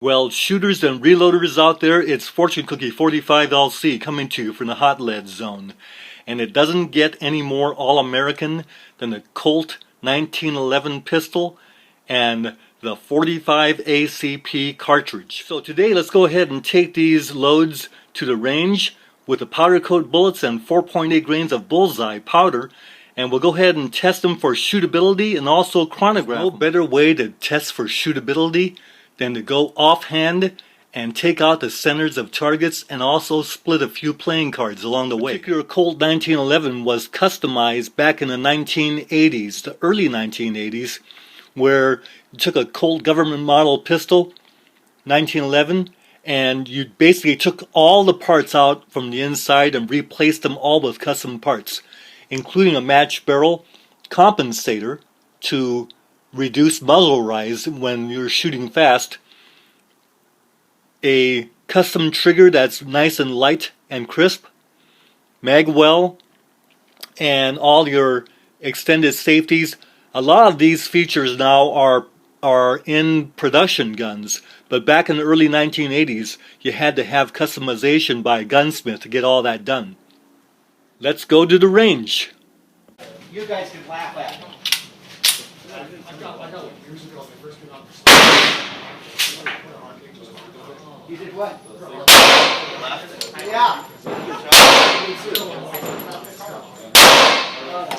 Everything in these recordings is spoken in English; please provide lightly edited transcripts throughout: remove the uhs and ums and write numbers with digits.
Well, shooters and reloaders out there, it's Fortune Cookie 45LC coming to you from the hot lead zone. And it doesn't get any more all-American than the Colt 1911 pistol and the 45 ACP cartridge. So today let's go ahead and take these loads to the range with the powder coat bullets and 4.8 grains of bullseye powder, and we'll go ahead and test them for shootability and also chronograph. No better way to test for shootability than to go offhand and take out the centers of targets and also split a few playing cards along the way. The particular Colt 1911 was customized back in the 1980s, the early 1980s, where you took a Colt government model pistol, 1911, and you basically took all the parts out from the inside and replaced them all with custom parts, including a match barrel compensator to reduce muzzle rise when you're shooting fast, a custom trigger that's nice and light and crisp, mag well, and all your extended safeties. A lot of these features now are in production guns, but back in the early 1980s you had to have customization by a gunsmith to get all that done. Let's go to the range. You guys can laugh at me. I got one years ago when I first came out You did what? Yeah.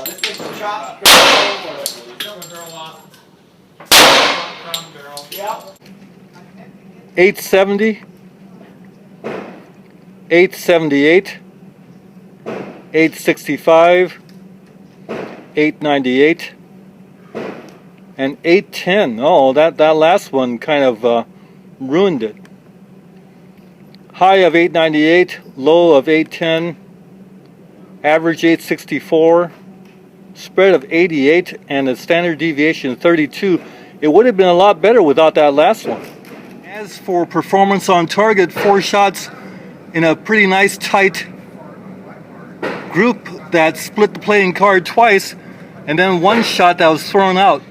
This thing's a chop barrel off. Crown barrel. Yeah. 870, 878, 865, 898, and 810. Oh, that last one kind of ruined it. High of 898, low of 810, average 864, spread of 88, and a standard deviation 32. It would have been a lot better without that last one. As for performance on target, 4 shots in a pretty nice tight group that split the playing card twice, and then 1 shot that was thrown out.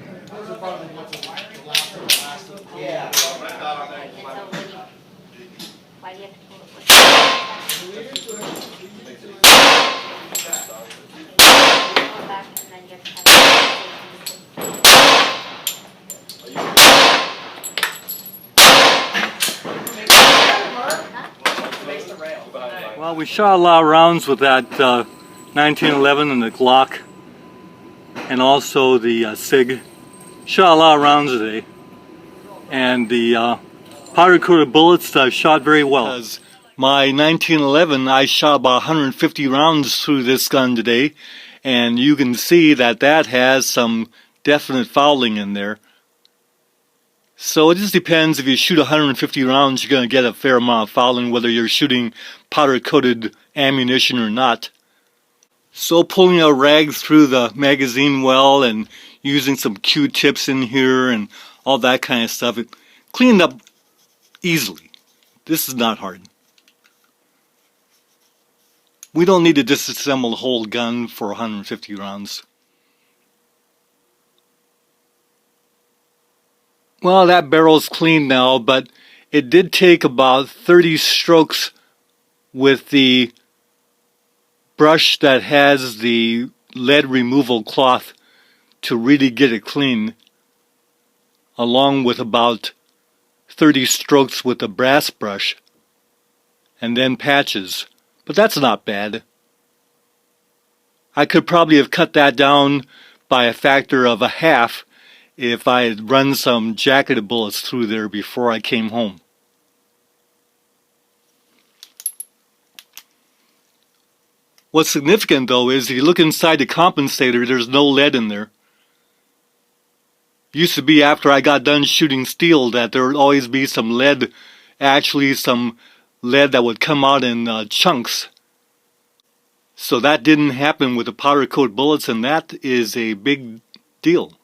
Well, we shot a lot of rounds with that 1911 and the Glock, and also the SIG. Shot a lot of rounds today, and the powder coated bullets shot very well. Because my 1911, I shot about 150 rounds through this gun today, and you can see that that has some definite fouling in there. So it just depends. If you shoot 150 rounds, you're going to get a fair amount of fouling, whether you're shooting powder-coated ammunition or not. So pulling a rag through the magazine well and using some Q-tips in here and all that kind of stuff, it cleaned up easily. This is not hard. We don't need to disassemble the whole gun for 150 rounds. Well, that barrel's clean now, but it did take about 30 strokes with the brush that has the lead removal cloth to really get it clean, along with about 30 strokes with the brass brush, and then patches. But that's not bad. I could probably have cut that down by a factor of a half if I had run some jacketed bullets through there before I came home. What's significant though is if you look inside the compensator, there's no lead in there. Used to be after I got done shooting steel that there would always be some lead, actually some lead that would come out in chunks. So that didn't happen with the powder coat bullets, and that is a big deal.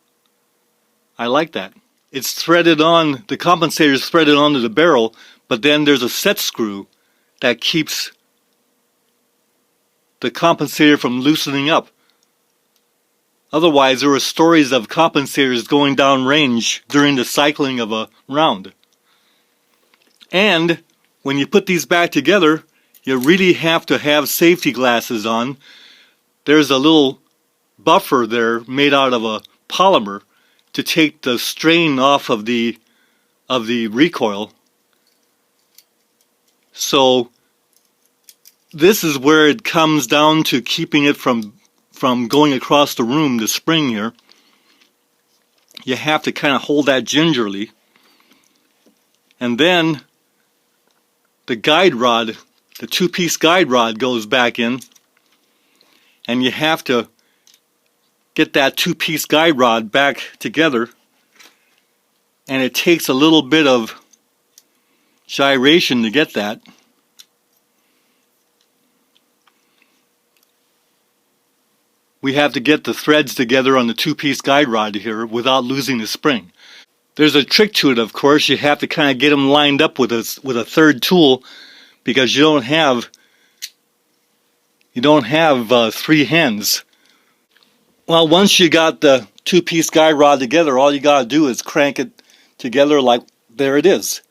I like that. It's threaded on, the compensator is threaded onto the barrel, but then there's a set screw that keeps the compensator from loosening up. Otherwise, there were stories of compensators going down range during the cycling of a round. And when you put these back together, you really have to have safety glasses on. There's a little buffer there made out of a polymer to take the strain off of the recoil. So this is where it comes down to keeping it from going across the room, the spring here. You have to kind of hold that gingerly. And then the guide rod, the two-piece guide rod goes back in, and you have to get that two-piece guide rod back together, and it takes a little bit of gyration to get that. We have to get the threads together on the two-piece guide rod here without losing the spring. There's a trick to it, of course. You have to kind of get them lined up with a third tool, because you don't have three hands. Well, once you got the two-piece guide rod together, all you got to do is crank it together like there it is.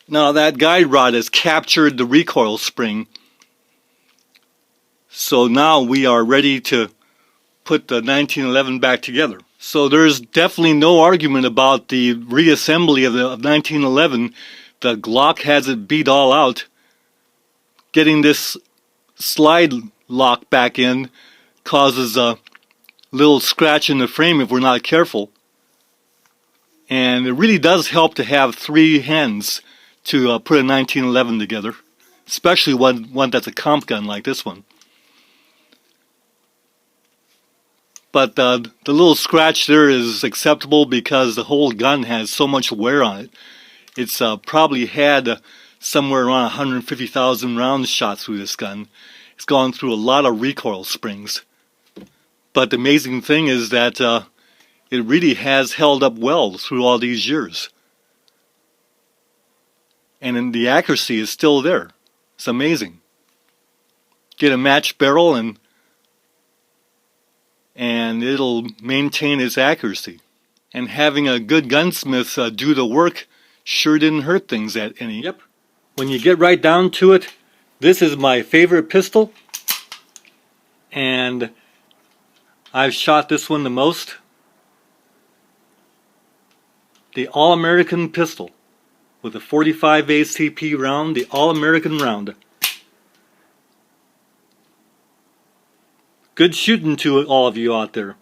Now that guide rod has captured the recoil spring, so now we are ready to put the 1911 back together. So there's definitely no argument about the reassembly of 1911. The Glock has it beat all out. Getting this slide lock back in causes a little scratch in the frame if we're not careful. And it really does help to have three hands to put a 1911 together, especially one that's a comp gun like this one. But the little scratch there is acceptable because the whole gun has so much wear on it. It's probably had somewhere around 150,000 rounds shot through this gun. It's gone through a lot of recoil springs. But the amazing thing is that it really has held up well through all these years. And the accuracy is still there. It's amazing. Get a matched barrel and it'll maintain its accuracy. And having a good gunsmith do the work sure didn't hurt things at any. Yep. When you get right down to it, this is my favorite pistol, and I've shot this one the most. The All-American pistol with a 45 ACP round, the All-American round. Good shooting to all of you out there.